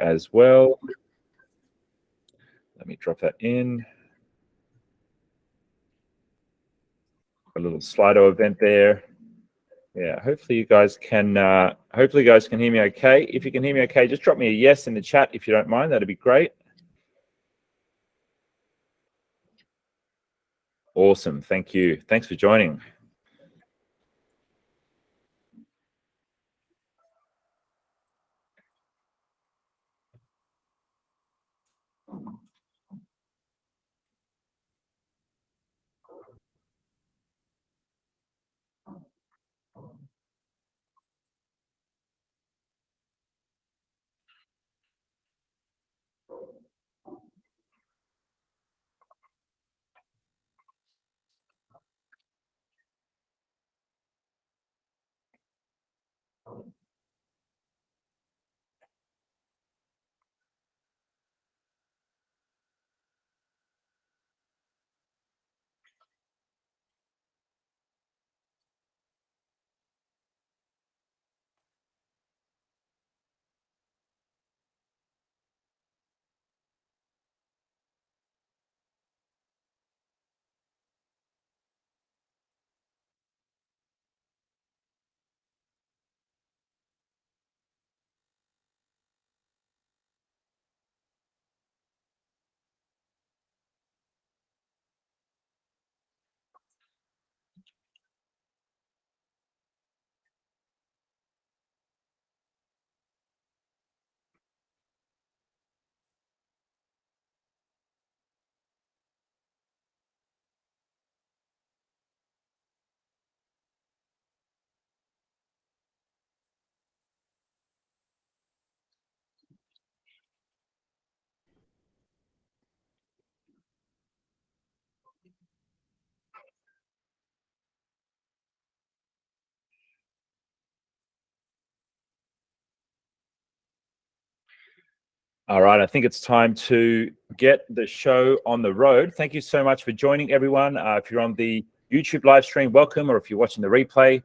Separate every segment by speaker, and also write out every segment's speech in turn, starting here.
Speaker 1: as well. Let me drop that in. A little Slido event there. Yeah, hopefully you guys can hear me okay. If you can hear me okay, just drop me a yes in the chat if you don't mind. That'd be great. Awesome. Thank you. Thanks for joining. All right, I think it's time to get the show on the road. Thank you so much for joining, everyone. If you're on the YouTube live stream, welcome, or if you're watching the replay,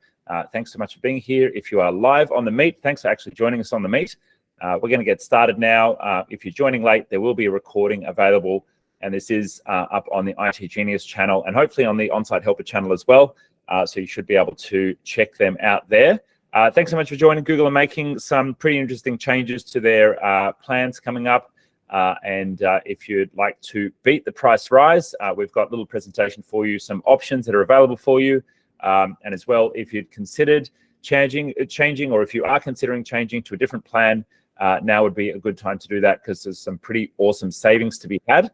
Speaker 1: thanks so much for being here. If you are live on the Meet, thanks for actually joining us on the Meet. We're going to get started now. If you're joining late, there will be a recording available, and this is up on the IT Genius channel and hopefully on the On-Site Helper channel as well. So you should be able to check them out there. Thanks so much for joining. Google are making some pretty interesting changes to their plans coming up. And if you'd like to beat the price rise, we've got a little presentation for you, some options that are available for you. And as well, if you'd considered changing, or if you are considering changing to a different plan, now would be a good time to do that because there's some pretty awesome savings to be had.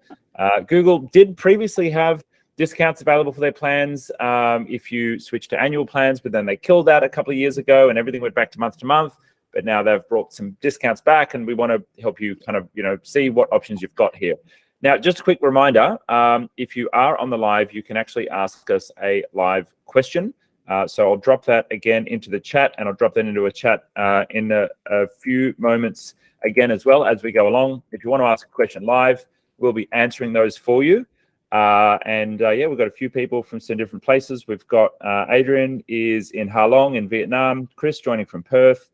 Speaker 1: Google did previously have discounts available for their plans if you switch to annual plans, but then they killed that a couple of years ago and everything went back to month. But now they've brought some discounts back, and we want to help you kind of, see what options you've got here. Now, just a quick reminder, if you are on the live, you can actually ask us a live question. So I'll drop that again into the chat, and I'll drop that into a chat in a few moments again as well as we go along. If you want to ask a question live, we'll be answering those for you. Yeah, we've got a few people from some different places. We've got Adrian is in Ha Long in Vietnam. Chris joining from Perth.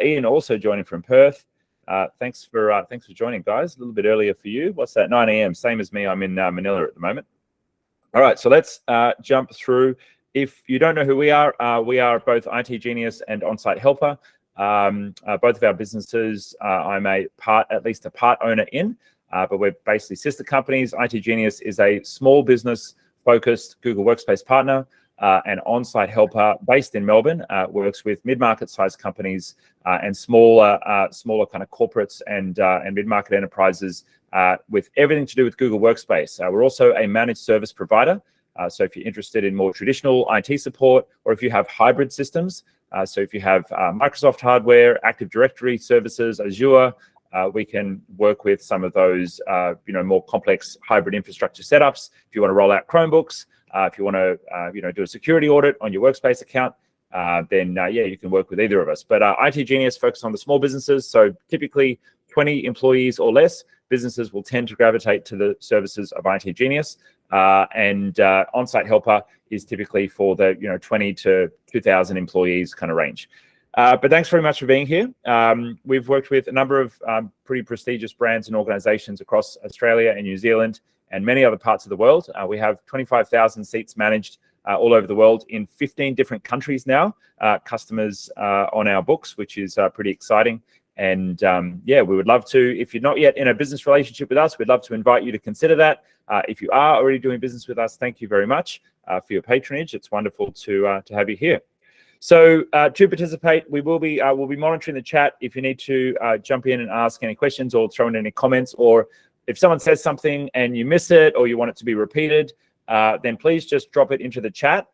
Speaker 1: Ian also joining from Perth. Thanks for joining, guys. A little bit earlier for you. What's that? 9 a.m. Same as me. I'm in Manila at the moment. All right, so let's jump through. If you don't know who we are both IT Genius and On-Site Helper. Both of our businesses, I'm at least a part owner in. But we're basically sister companies. IT Genius is a small business-focused Google Workspace partner, and On-Site Helper, based in Melbourne, works with mid-market size companies and smaller kind of corporates and mid-market enterprises with everything to do with Google Workspace. We're also a managed service provider. So if you're interested in more traditional IT support, or if you have hybrid systems, so if you have Microsoft hardware, Active Directory services, Azure, we can work with some of those, more complex hybrid infrastructure setups. If you want to roll out Chromebooks, if you want to, do a security audit on your Workspace account, then you can work with either of us. But IT Genius focuses on the small businesses, so typically 20 employees or less. Businesses will tend to gravitate to the services of IT Genius, and On-Site Helper is typically for the 20 to 2,000 employees kind of range. But thanks very much for being here. We've worked with a number of pretty prestigious brands and organizations across Australia and New Zealand and many other parts of the world. We have 25,000 seats managed all over the world in 15 different countries now, customers on our books, which is pretty exciting. And yeah, we would love to, if you're not yet in a business relationship with us, we'd love to invite you to consider that. If you are already doing business with us, thank you very much for your patronage. It's wonderful to have you here. So to participate, we'll be monitoring the chat. If you need to jump in and ask any questions or throw in any comments, or if someone says something and you miss it or you want it to be repeated, then please just drop it into the chat.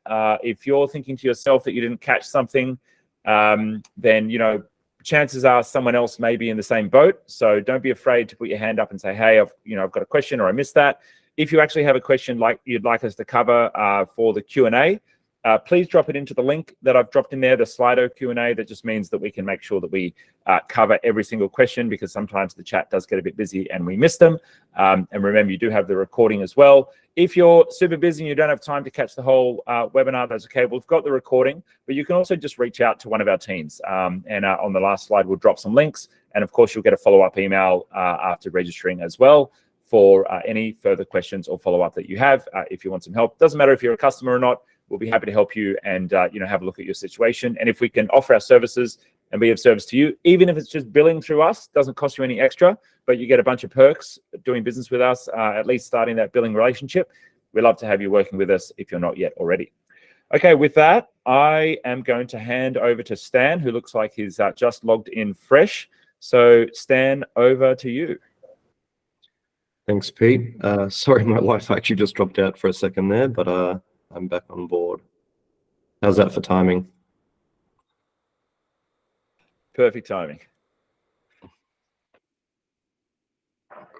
Speaker 1: If you're thinking to yourself that you didn't catch something, then chances are someone else may be in the same boat. So don't be afraid to put your hand up and say, hey, I've got a question or I missed that. If you actually have a question like you'd like us to cover for the Q&A, please drop it into the link that I've dropped in there, the Slido Q&A. That just means that we can make sure that we cover every single question, because sometimes the chat does get a bit busy and we miss them. And remember, you do have the recording as well. If you're super busy and you don't have time to catch the whole webinar, that's okay. We've got the recording, but you can also just reach out to one of our teams. And on the last slide, we'll drop some links. And of course, you'll get a follow-up email after registering as well for any further questions or follow-up that you have. If you want some help, doesn't matter if you're a customer or not, we'll be happy to help you and have a look at your situation. And if we can offer our services and be of service to you, even if it's just billing through us, doesn't cost you any extra, but you get a bunch of perks doing business with us, at least starting that billing relationship. We'd love to have you working with us if you're not yet already. Okay, with that, I am going to hand over to Stan, who looks like he's just logged in fresh. So Stan, over to you.
Speaker 2: Thanks, Pete. Sorry, my Wi-Fi actually just dropped out for a second there, but I'm back on board. How's that for timing?
Speaker 1: Perfect timing.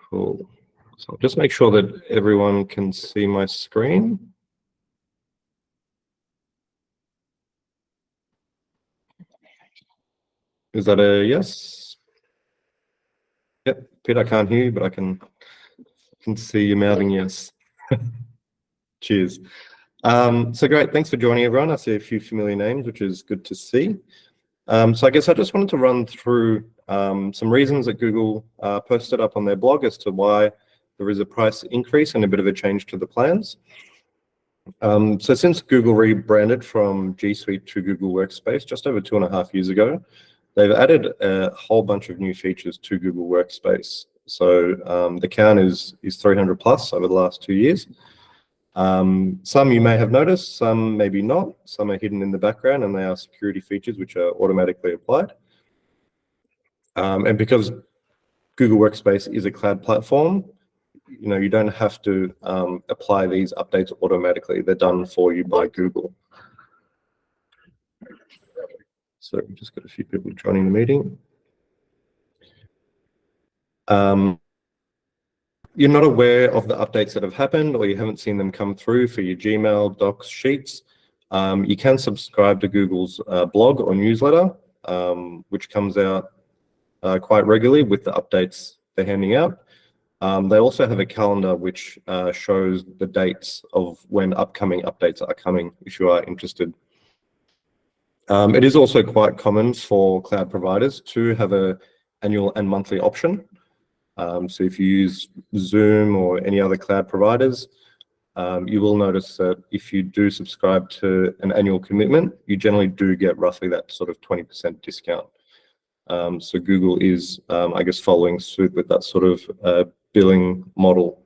Speaker 2: Cool. So I'll just make sure that everyone can see my screen. Is that a yes? Yep, Pete, I can't hear you, but I can see you mouthing yes. Cheers. So great, thanks for joining everyone. I see a few familiar names, which is good to see. So I guess I just wanted to run through some reasons that Google posted up on their blog as to why there is a price increase and a bit of a change to the plans. So since Google rebranded from G Suite to Google Workspace just over 2.5 years ago, they've added a whole bunch of new features to Google Workspace. So the count is 300 plus over the last 2 years. Some you may have noticed, some maybe not. Some are hidden in the background, and they are security features which are automatically applied. And because Google Workspace is a cloud platform, you don't have to apply these updates automatically. They're done for you by Google. So we've just got a few people joining the meeting. You're not aware of the updates that have happened, or you haven't seen them come through for your Gmail, Docs, Sheets, you can subscribe to Google's blog or newsletter, which comes out quite regularly with the updates they're handing out. They also have a calendar which shows the dates of when upcoming updates are coming, if you are interested. It is also quite common for cloud providers to have an annual and monthly option. So if you use Zoom or any other cloud providers, you will notice that if you do subscribe to an annual commitment, you generally do get roughly that sort of 20% discount. So Google is, I guess, following suit with that sort of billing model.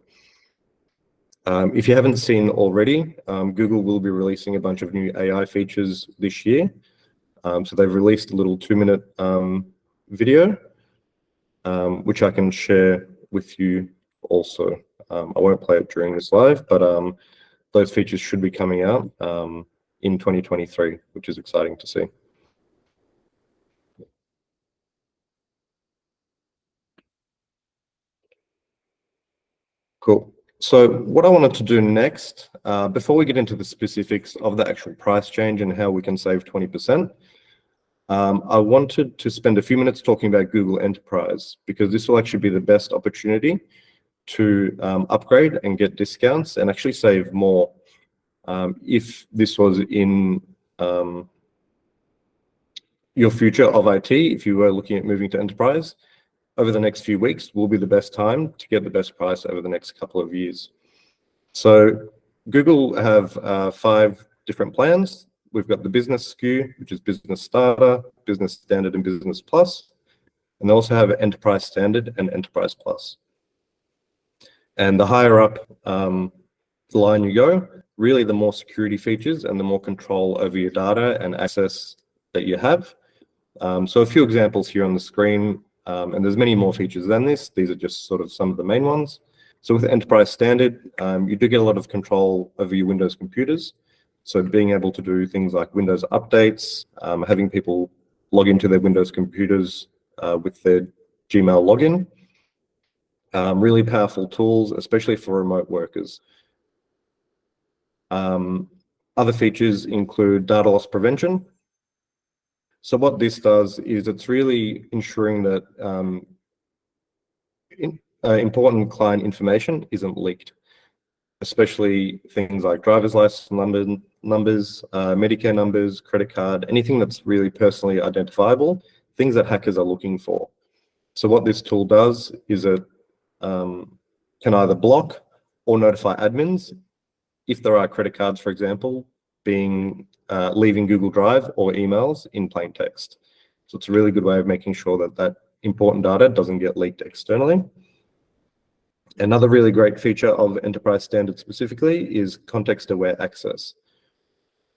Speaker 2: If you haven't seen already, Google will be releasing a bunch of new AI features this year. So they've released a little 2-minute video, which I can share with you also. I won't play it during this live, but those features should be coming out in 2023, which is exciting to see. Cool. So what I wanted to do next, before we get into the specifics of the actual price change and how we can save 20%, I wanted to spend a few minutes talking about Google Enterprise, because this will actually be the best opportunity to upgrade and get discounts and actually save more. If this was in your future of IT, if you were looking at moving to enterprise, over the next few weeks will be the best time to get the best price over the next couple of years. So Google have 5 different plans. We've got the business SKU, which is business starter, business standard, and business plus. And they also have enterprise standard and enterprise plus. And the higher up the line you go, really the more security features and the more control over your data and access that you have. So a few examples here on the screen, and there's many more features than this. These are just sort of some of the main ones. So with enterprise standard, you do get a lot of control over your Windows computers. So being able to do things like Windows updates, having people log into their Windows computers with their Gmail login. Really powerful tools, especially for remote workers. Other features include data loss prevention. So what this does is it's really ensuring that important client information isn't leaked, especially things like driver's license numbers, Medicare numbers, credit card, anything that's really personally identifiable, things that hackers are looking for. So what this tool does is it can either block or notify admins if there are credit cards, for example, leaving Google Drive or emails in plain text. So it's a really good way of making sure that that important data doesn't get leaked externally. Another really great feature of enterprise standard specifically is context-aware access.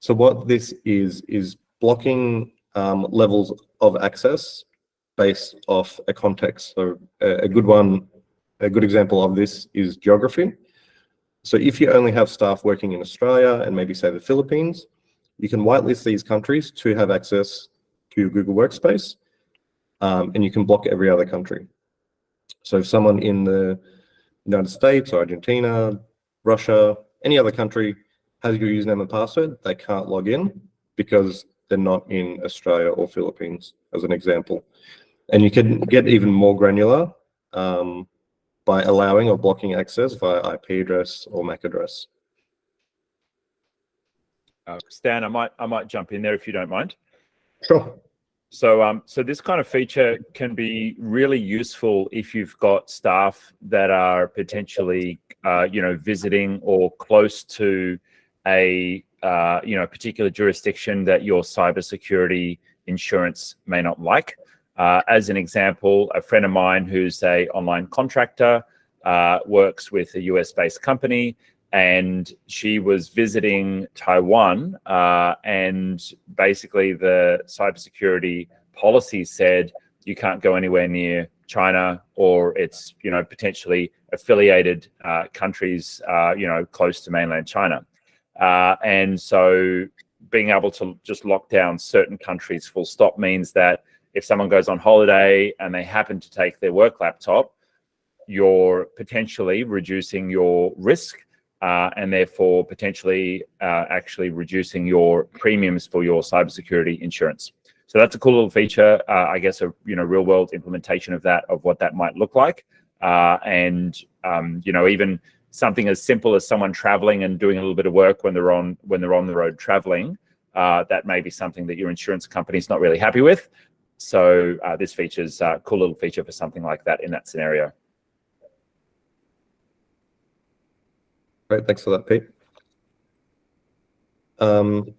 Speaker 2: So what this is blocking levels of access based off a context. So a good example of this is geography. So if you only have staff working in Australia and maybe say the Philippines, you can whitelist these countries to have access to your Google Workspace, and you can block every other country. So if someone in the United States or Argentina, Russia, any other country has your username and password, they can't log in because they're not in Australia or Philippines, as an example. And you can get even more granular by allowing or blocking access via IP address or MAC address.
Speaker 1: Stan, I might jump in there if you don't mind.
Speaker 2: Sure.
Speaker 1: So this kind of feature can be really useful if you've got staff that are potentially, visiting or close to a, particular jurisdiction that your cybersecurity insurance may not like. As an example, a friend of mine who's an online contractor works with a US-based company, and she was visiting Taiwan, and basically the cybersecurity policy said you can't go anywhere near China or its potentially affiliated countries close to mainland China, and so being able to just lock down certain countries full stop means that if someone goes on holiday and they happen to take their work laptop, you're potentially reducing your risk. And therefore potentially actually reducing your premiums for your cybersecurity insurance. So that's a cool little feature. I guess a real world implementation of that, of what that might look like. And even something as simple as someone traveling and doing a little bit of work when they're on the road traveling, that may be something that your insurance company is not really happy with. So this feature's a cool little feature for something like that in that scenario.
Speaker 2: Great, thanks for that, Pete. And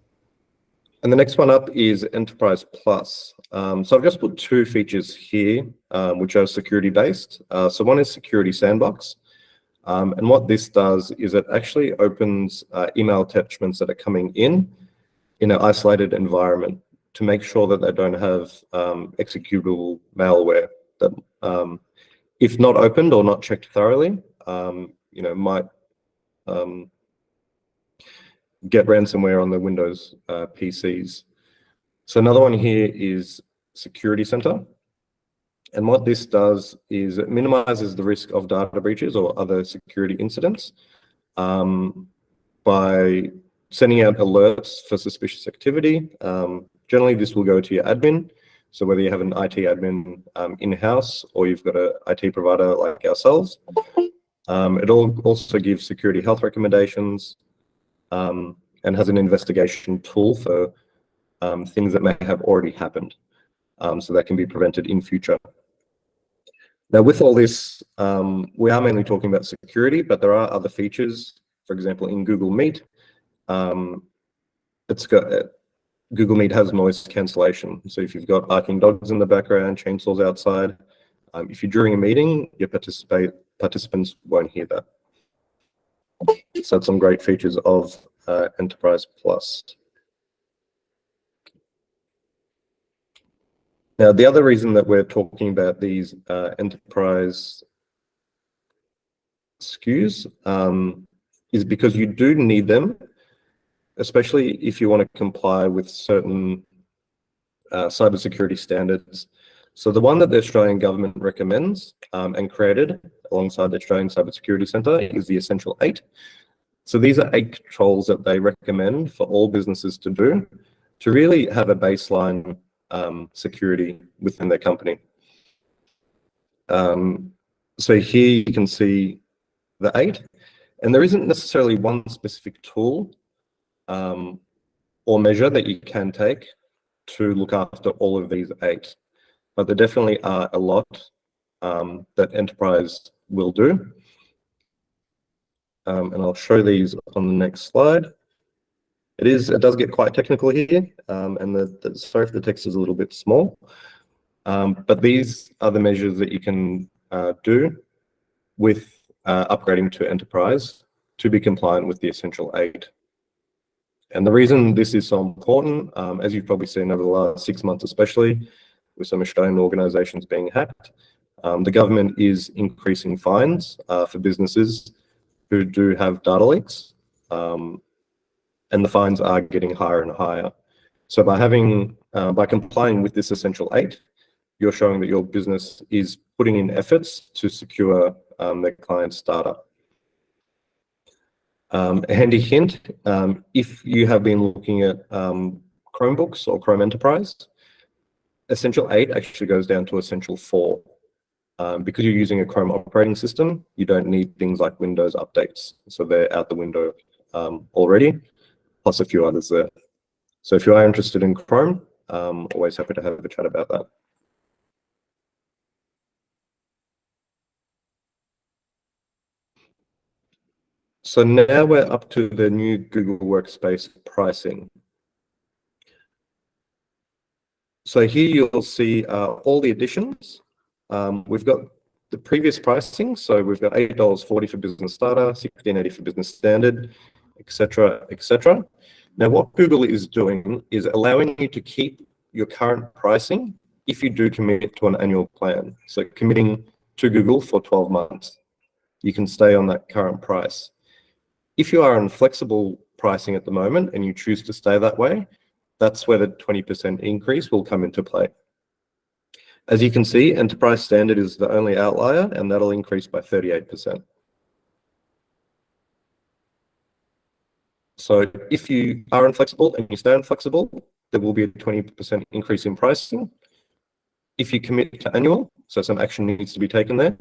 Speaker 2: the next one up is Enterprise Plus. So I've just put 2 features here, which are security-based. So one is Security Sandbox. And what this does is it actually opens email attachments that are coming in an isolated environment to make sure that they don't have executable malware that, if not opened or not checked thoroughly, might get ransomware on the Windows PCs. So another one here is Security Center. And what this does is it minimizes the risk of data breaches or other security incidents by sending out alerts for suspicious activity. Generally, this will go to your admin. So whether you have an IT admin in-house or you've got an IT provider like ourselves, it'll also give security health recommendations and has an investigation tool for things that may have already happened. so that can be prevented in future. Now, with all this, we are mainly talking about security, but there are other features. For example, in Google Meet, Google Meet has noise cancellation. So if you've got barking dogs in the background, chainsaws outside, if you're during a meeting, your participants won't hear that. So that's some great features of Enterprise Plus. Now, the other reason that we're talking about these enterprise SKUs is because you do need them, especially if you want to comply with certain cybersecurity standards. So the one that the Australian government recommends and created alongside the Australian Cybersecurity Centre is the Essential 8. So these are 8 controls that they recommend for all businesses to do to really have a baseline security within their company. So here you can see the 8, and there isn't necessarily one specific tool or measure that you can take to look after all of these 8, but there definitely are a lot that Enterprise will do. And I'll show these on the next slide. It does get quite technical here, and sorry if the text is a little bit small, but these are the measures that you can do with upgrading to Enterprise to be compliant with the Essential 8. And the reason this is so important, as you've probably seen over the last 6 months, especially with some Australian organisations being hacked, the government is increasing fines for businesses who do have data leaks. And the fines are getting higher and higher. So by complying with this Essential 8, you're showing that your business is putting in efforts to secure their client's data. A handy hint, if you have been looking at Chromebooks or Chrome Enterprise, Essential 8 actually goes down to Essential 4. Because you're using a Chrome operating system, you don't need things like Windows updates. So they're out the window already, plus a few others there. So if you are interested in Chrome, always happy to have a chat about that. So now we're up to the new Google Workspace pricing. So here you'll see all the additions. We've got the previous pricing. So we've got $8.40 for Business Starter, $16.80 for Business Standard, etc., etc. Now, what Google is doing is allowing you to keep your current pricing if you do commit to an annual plan. So committing to Google for 12 months, you can stay on that current price. If you are on flexible pricing at the moment and you choose to stay that way, that's where the 20% increase will come into play. As you can see, Enterprise Standard is the only outlier, and that'll increase by 38%. So if you are inflexible and you stay inflexible, there will be a 20% increase in pricing. If you commit to annual, so some action needs to be taken there,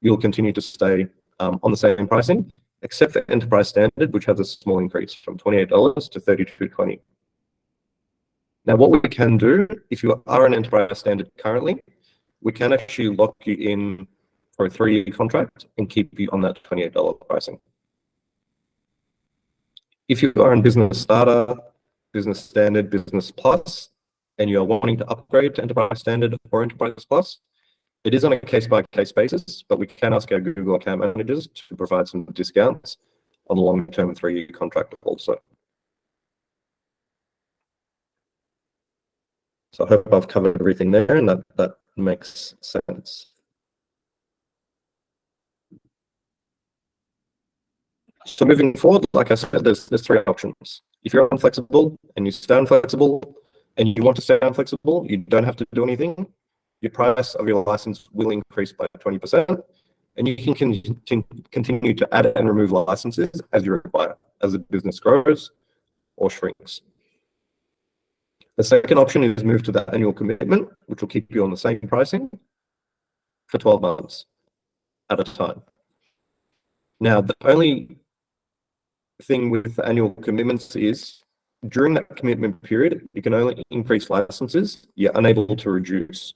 Speaker 2: you'll continue to stay on the same pricing, except for Enterprise Standard, which has a small increase from $28 to $32.20. Now, what we can do, if you are on Enterprise Standard currently, we can actually lock you in for a 3-year contract and keep you on that $28 pricing. If you are in Business Starter, Business Standard, Business Plus, and you are wanting to upgrade to Enterprise Standard or Enterprise Plus, it is on a case-by-case basis, but we can ask our Google account managers to provide some discounts on the long-term 3-year contract also. So I hope I've covered everything there, and that makes sense. So moving forward, like I said, there's 3 options. If you're inflexible and you stay inflexible and you want to stay inflexible, you don't have to do anything. Your price of your license will increase by 20%, and you can continue to add and remove licenses as you require, as the business grows or shrinks. The second option is move to the annual commitment, which will keep you on the same pricing for 12 months at a time. Now, the only thing with the annual commitments is during that commitment period, you can only increase licenses. You're unable to reduce.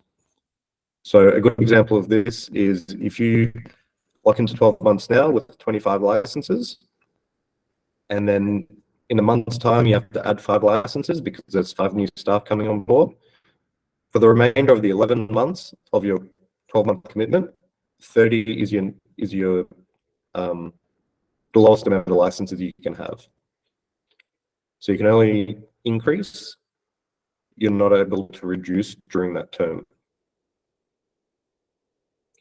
Speaker 2: So a good example of this is if you lock into 12 months now with 25 licenses, and then in a month's time, you have to add 5 licenses because there's 5 new staff coming on board. For the remainder of the 11 months of your 12-month commitment, 30 is your the lowest amount of licenses you can have. So you can only increase, you're not able to reduce during that term.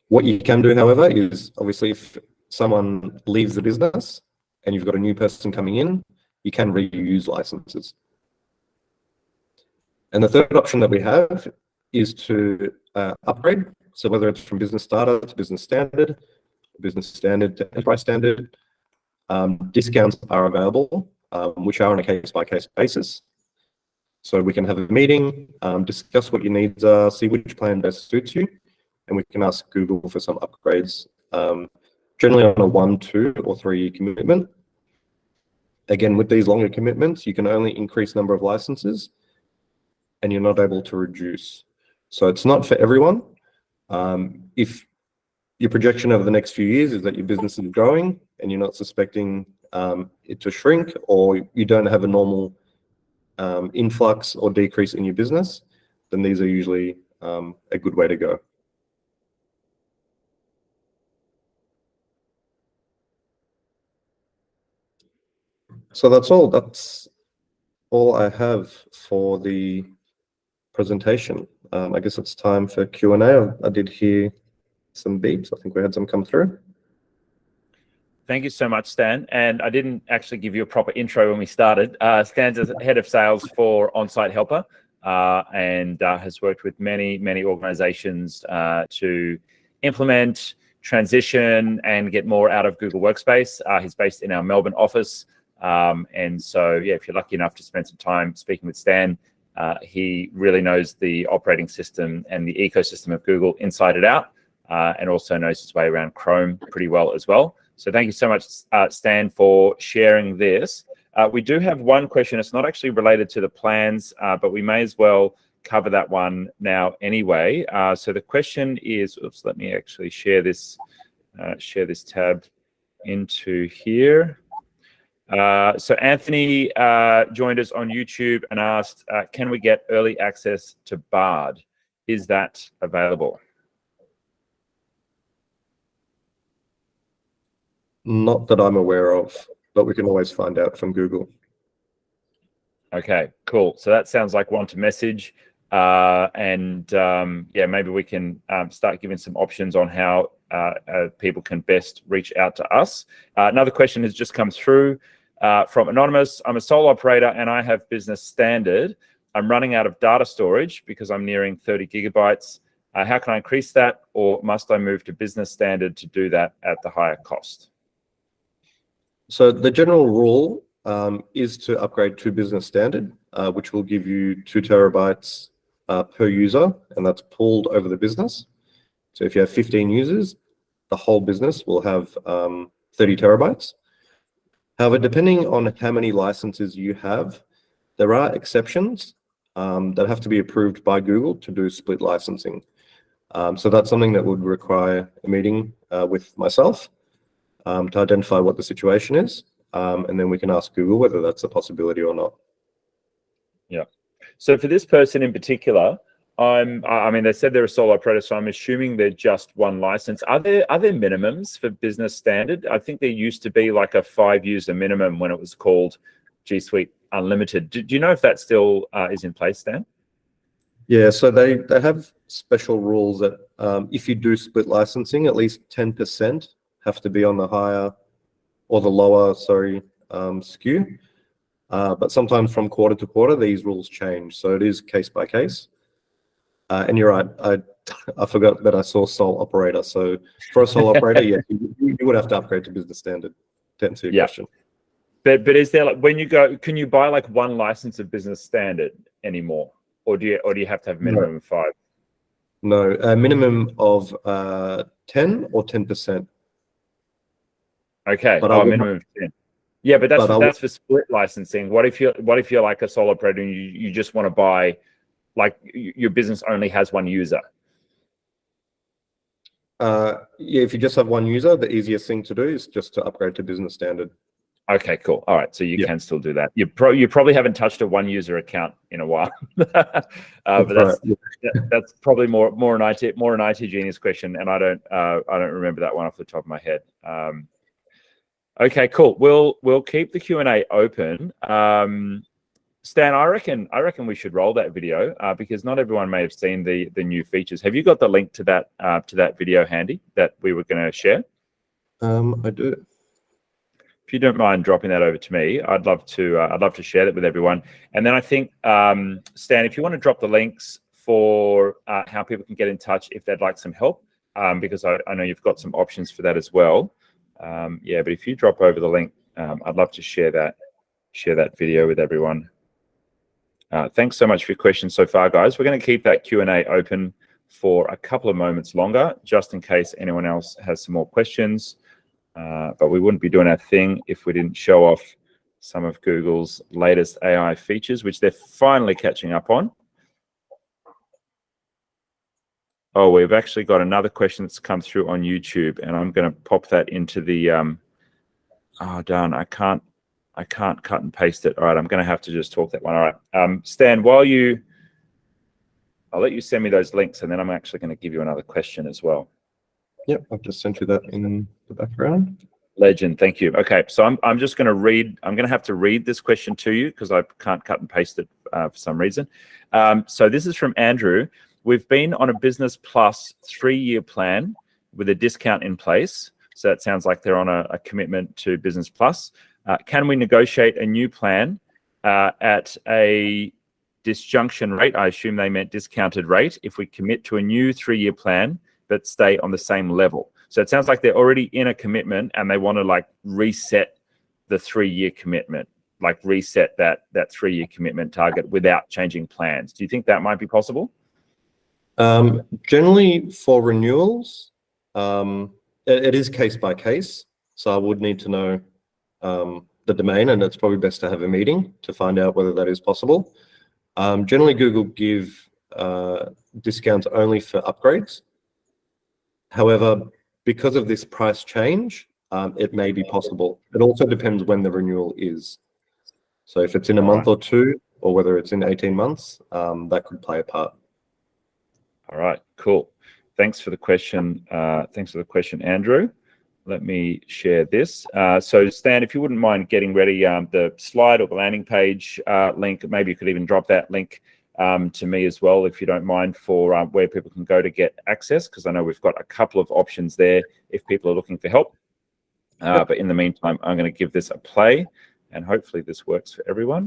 Speaker 2: What you can do, however, is obviously if someone leaves the business and you've got a new person coming in, you can reuse licenses. And the third option that we have is to upgrade. So whether it's from business starter to business standard to enterprise standard, discounts are available, which are on a case-by-case basis. So we can have a meeting, discuss what your needs are, see which plan best suits you, and we can ask Google for some upgrades, generally on a 1, 2, or 3 year commitment. Again, with these longer commitments, you can only increase number of licenses and you're not able to reduce. So it's not for everyone. If your projection over the next few years is that your business is growing and you're not suspecting it to shrink, or you don't have a normal influx or decrease in your business, then these are usually a good way to go. So that's all. That's all I have for the presentation. I guess it's time for Q&A. I did hear some beeps. I think we had some come through.
Speaker 1: Thank you so much, Stan. And I didn't actually give you a proper intro when we started. Stan's head of sales for Onsite Helper and has worked with many, many organizations to implement, transition, and get more out of Google Workspace. He's based in our Melbourne office. And so, yeah, if you're lucky enough to spend some time speaking with Stan, he really knows the operating system and the ecosystem of Google inside and out, and also knows his way around Chrome pretty well as well. So thank you so much, Stan, for sharing this. We do have one question. It's not actually related to the plans, but we may as well cover that one now anyway. So the question is, oops, let me actually share this tab into here. So Anthony joined us on YouTube and asked, can we get early access to Bard? Is that available?
Speaker 2: Not that I'm aware of, but we can always find out from Google.
Speaker 1: Okay, cool. So that sounds like one to message. Yeah, maybe we can start giving some options on how people can best reach out to us. Another question has just come through from Anonymous. I'm a sole operator and I have business standard. I'm running out of data storage because I'm nearing 30 gigabytes. How can I increase that, or must I move to business standard to do that at the higher cost?
Speaker 2: So the general rule is to upgrade to business standard, which will give you 2 terabytes per user, and that's pooled over the business. So if you have 15 users, the whole business will have 30 terabytes. However, depending on how many licenses you have, there are exceptions that have to be approved by Google to do split licensing. So that's something that would require a meeting with myself to identify what the situation is, and then we can ask Google whether that's a possibility or not.
Speaker 1: Yeah. So for this person in particular, I mean, they said they're a solo operator, so I'm assuming they're just one license. Are there minimums for business standard? I think there used to be like a 5-user minimum when it was called G Suite Unlimited. Do you know if that still is in place, Stan?
Speaker 2: Yeah, so they have special rules that if you do split licensing, at least 10% have to be on the higher or the lower, SKU. But sometimes from quarter to quarter, these rules change. So it is case by case. And you're right, I forgot that I saw sole operator. So for a sole operator, yeah, you would have to upgrade to business standard to answer your question.
Speaker 1: But is there, like, when you go, can you buy like one license of business standard anymore? Or do you have to have a minimum of 5?
Speaker 2: No, a minimum of 10 or 10%.
Speaker 1: Okay,
Speaker 2: But
Speaker 1: minimum of 10. Yeah, but
Speaker 2: But
Speaker 1: that's for split licensing. What if you're like a solopreneur and you just want to buy, like your business only has one user?
Speaker 2: Yeah, if you just have one user, the easiest thing to do is just to upgrade to business standard.
Speaker 1: Okay, cool. All right, so you
Speaker 2: Yeah.
Speaker 1: can still do that. You probably haven't touched a one user account in a while, but that's probably more an IT genius question, and I don't remember that one off the top of my head. Okay, cool. We'll keep the Q&A open. Stan, I reckon we should roll that video because not everyone may have seen the new features. Have you got the link to that video handy that we were going to share?
Speaker 2: I do.
Speaker 1: If you don't mind dropping that over to me, I'd love to share that with everyone. And then I think Stan, if you want to drop the links for how people can get in touch if they'd like some help, because I know you've got some options for that as well. Yeah, but if you drop over the link, I'd love to share that video with everyone. Thanks so much for your questions so far, guys. We're going to keep that Q&A open for a couple of moments longer, just in case anyone else has some more questions. But we wouldn't be doing our thing if we didn't show off some of Google's latest AI features, which they're finally catching up on. Oh, we've actually got another question that's come through on YouTube, and I'm going to pop that into the. Oh, darn! I can't cut and paste it. All right, I'm going to have to just talk that one. All right, Stan, I'll let you send me those links, and then I'm actually going to give you another question as well.
Speaker 2: Yep, I've just sent you that in the background.
Speaker 1: Legend, thank you. Okay, so I'm just going to read. I'm going to have to read this question to you because I can't cut and paste it for some reason. So this is from Andrew. We've been on a Business Plus 3-year plan with a discount in place. So that sounds like they're on a commitment to Business Plus. Can we negotiate a new plan at a disjunction rate? I assume they meant discounted rate. If we commit to a new 3-year plan, but stay on the same level. So it sounds like they're already in a commitment and they want to like reset the 3-year commitment, like reset that 3-year commitment target without changing plans. Do you think that might be possible?
Speaker 2: Generally for renewals, it is case by case. So I would need to know the domain, and it's probably best to have a meeting to find out whether that is possible. Generally Google give discounts only for upgrades. However, because of this price change, it may be possible. It also depends when the renewal is. So if it's in a month or two, or whether it's in 18 months, that could play a part.
Speaker 1: All right, cool. Thanks for the question. Thanks for the question, Andrew. Let me share this. So Stan, if you wouldn't mind getting ready the slide or the landing page link, maybe you could even drop that link to me as well, if you don't mind, for where people can go to get access, because I know we've got a couple of options there if people are looking for help. But in the meantime, I'm going to give this a play, and hopefully this works for everyone.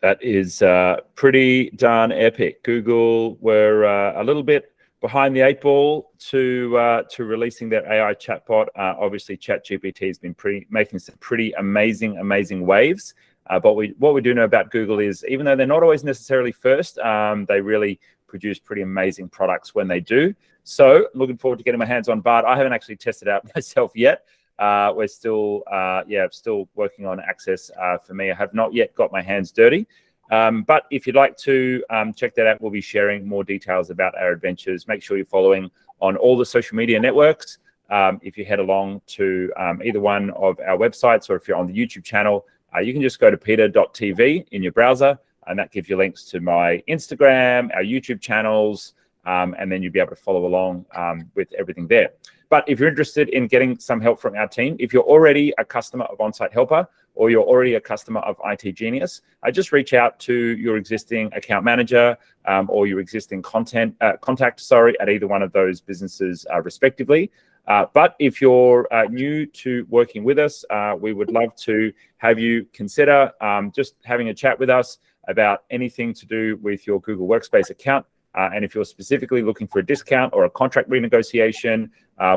Speaker 1: That is pretty darn epic. Google were a little bit behind the 8 ball to releasing their AI chatbot. Obviously, ChatGPT has been making some pretty amazing waves. But what we do know about Google is, even though they're not always necessarily first, they really produce pretty amazing products when they do. So looking forward to getting my hands on Bard. I haven't actually tested out myself yet. We're still, still working on access for me. I have not yet got my hands dirty. But if you'd like to check that out, we'll be sharing more details about our adventures. Make sure you're following on all the social media networks. If you head along to either one of our websites, or if you're on the YouTube channel, you can just go to peter.tv in your browser, and that gives you links to my Instagram, our YouTube channels, and then you'll be able to follow along with everything there. But if you're interested in getting some help from our team, if you're already a customer of OnSite Helper, or you're already a customer of IT Genius, just reach out to your existing account manager or your existing contact, at either one of those businesses respectively. But if you're new to working with us, we would love to have you consider just having a chat with us about anything to do with your Google Workspace account. And if you're specifically looking for a discount or a contract renegotiation,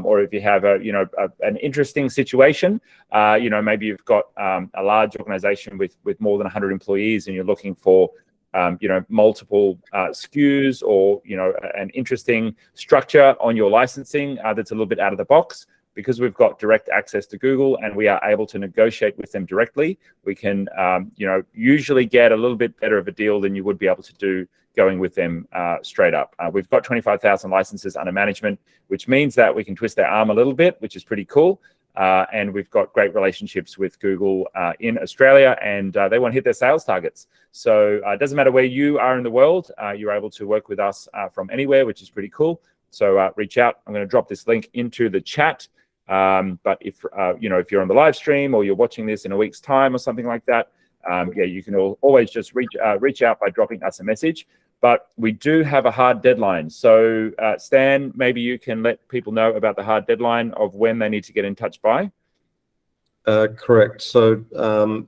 Speaker 1: or if you have an interesting situation, maybe you've got a large organization with more than 100 employees, and you're looking for multiple SKUs, or an interesting structure on your licensing that's a little bit out of the box. Because we've got direct access to Google and we are able to negotiate with them directly, we can usually get a little bit better of a deal than you would be able to do going with them straight up. We've got 25,000 licenses under management, which means that we can twist their arm a little bit, which is pretty cool. And we've got great relationships with Google in Australia, and they want to hit their sales targets. So it doesn't matter where you are in the world, you're able to work with us from anywhere, which is pretty cool. So reach out. I'm going to drop this link into the chat. But if you're on the live stream, or you're watching this in a week's time or something like that, you can always just reach out by dropping us a message. But we do have a hard deadline. So Stan, maybe you can let people know about the hard deadline of when they need to get in touch by.
Speaker 2: Correct. So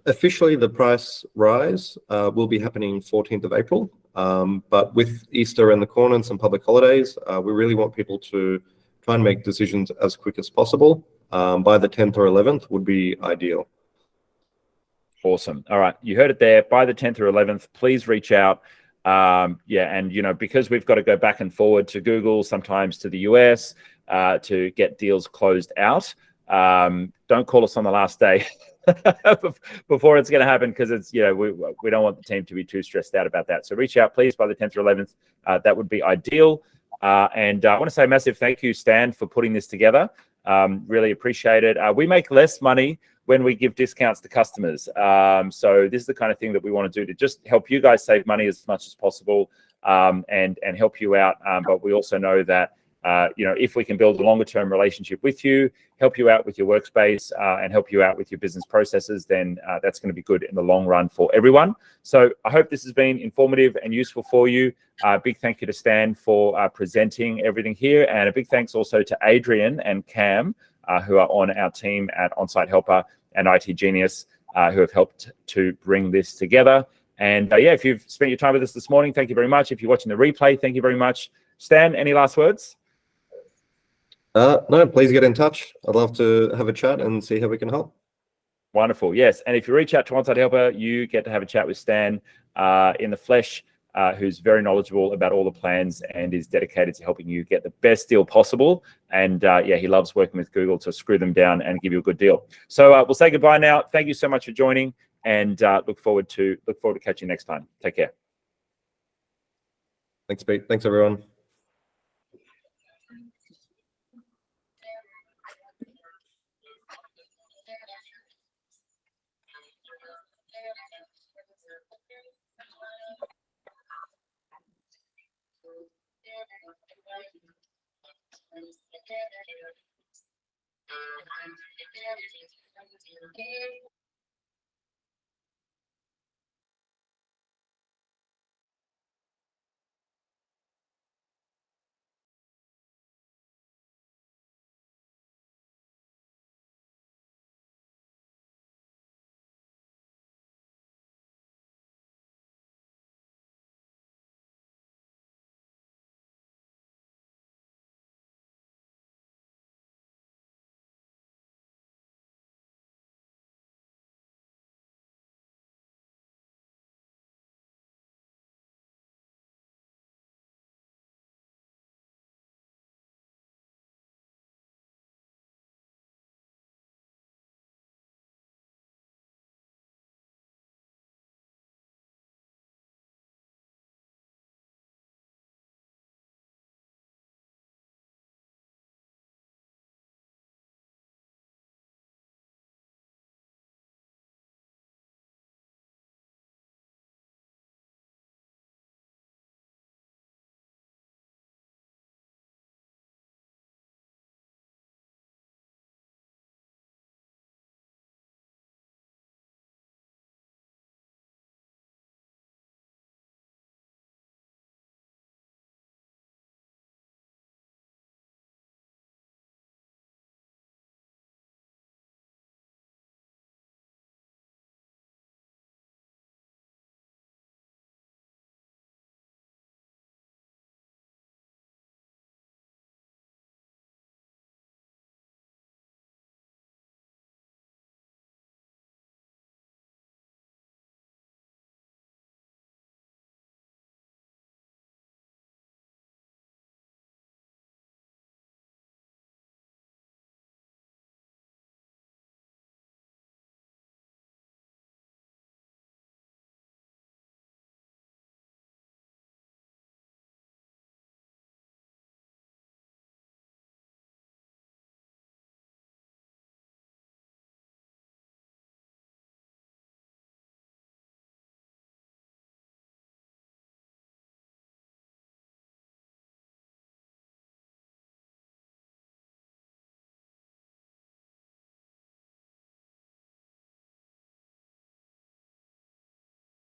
Speaker 2: officially the price rise will be happening 14th of April. But with Easter in the corner and some public holidays, we really want people to try and make decisions as quick as possible. By the 10th or 11th would be ideal.
Speaker 1: Awesome. All right. You heard it there. By the 10th or 11th, please reach out. And, because we've got to go back and forward to Google, sometimes to the US, to get deals closed out. Don't call us on the last day before it's going to happen, because it's, we don't want the team to be too stressed out about that. So reach out, please, by the 10th or 11th. That would be ideal. And I want to say a massive thank you, Stan, for putting this together. Really appreciate it. We make less money when we give discounts to customers. So this is the kind of thing that we want to do to just help you guys save money as much as possible, and help you out. But we also know that if we can build a longer term relationship with you, help you out with your workspace, and help you out with your business processes, then that's going to be good in the long run for everyone. So I hope this has been informative and useful for you. Big thank you to Stan for presenting everything here, and a big thanks also to Adrian and Cam, who are on our team at OnSite Helper and IT Genius, who have helped to bring this together. And if you've spent your time with us this morning, thank you very much. If you're watching the replay, thank you very much. Stan, any last words?
Speaker 2: No, please get in touch. I'd love to have a chat and see how we can help.
Speaker 1: Wonderful. Yes. And if you reach out to OnSite Helper, you get to have a chat with Stan in the flesh, who's very knowledgeable about all the plans and is dedicated to helping you get the best deal possible. And he loves working with Google to screw them down and give you a good deal. So we'll say goodbye now. Thank you so much for joining, and look forward to catching you next time. Take care.
Speaker 2: Thanks, Pete. Thanks, everyone.
Speaker 3: Okay.